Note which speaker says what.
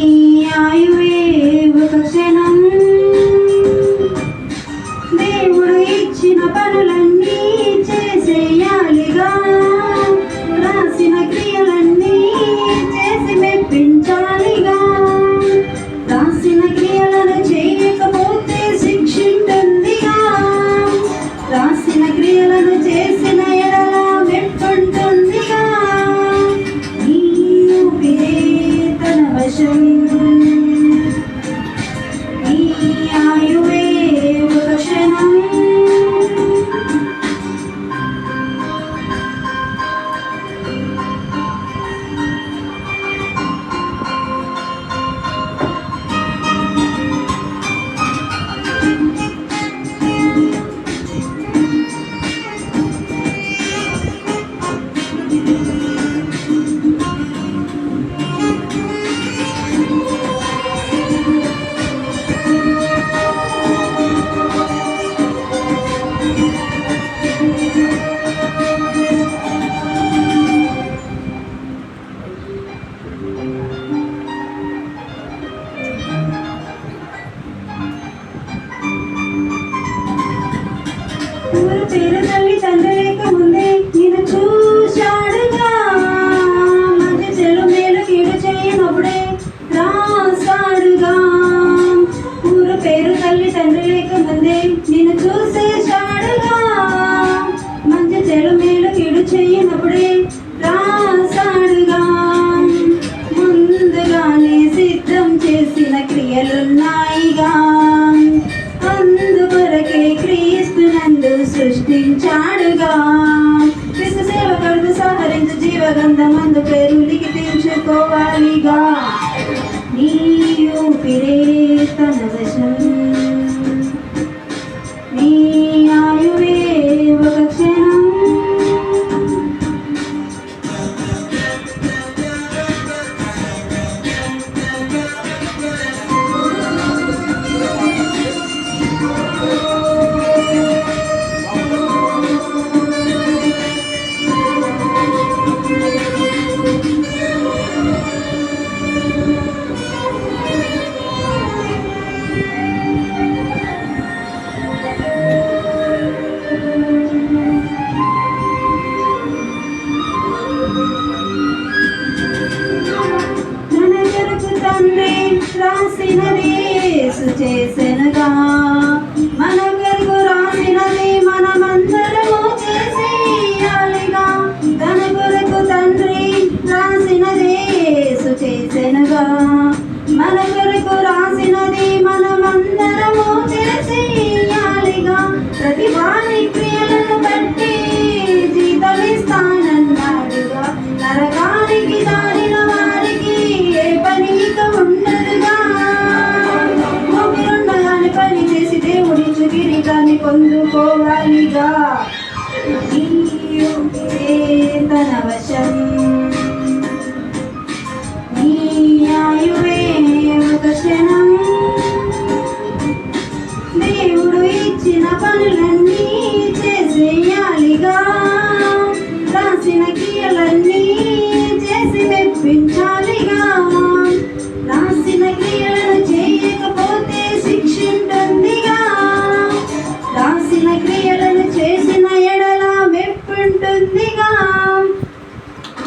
Speaker 1: ఆయువే ఒక క్షణం, దేవుడు ఇచ్చిన పనులన్నీ చేసేయాలిగా, రాసిన క్రియలన్నీ చేసి మెప్పించాలిగా, రాసిన క్రియలను చేయకపోతే శిక్షింటుందిగా, రాసిన క్రియలను చేసిన ఎడల మెప్పుంటుందిగా, ఈ ఊపిరే తన వశం, ఈ ఆయువే ఒక క్షణం. ఊరు పేరు తల్లి తండ్రి లేక ముందే నిన్ను చూశాడుగా, మంచి చెడు మేలు కీడు చేయనప్పుడే రాసాడుగా. ఊరు పేరు తల్లి తండ్రి లేక ముందే నిన్ను చూసేశాడుగా, మంచి చెడు మేలు కీడు చేయనప్పుడే రాసాడుగా. ముందుగానే సిద్ధం చేసిన క్రియలున్నాయిగా, అందుకొరకే క్రీస్తునందు సృష్టించాడుగా. క్రీస్తు సేవకుడు సహరించు జీవగంధమందు పేరు లిఖించుకోవాలిగా, నీ ఊపిరే తన వశం, నీ ఆయువే ఒక క్షణం. రాసినది యేసు చేసెనుగా, మన కొరకు రాసినది మనమందరము చేసేయాలిగా. తన కొరకు తండ్రి రాసినది యేసు చేసెనుగా, మన కొరకు రాసినది మనమందరము చేసేయాలిగా. ప్రతి వారి క్రియలను బట్టి జీతమిస్తానన్నాడుగా, నరకానికి దారిన వారికి ఏ పని ఇక ఉండదు.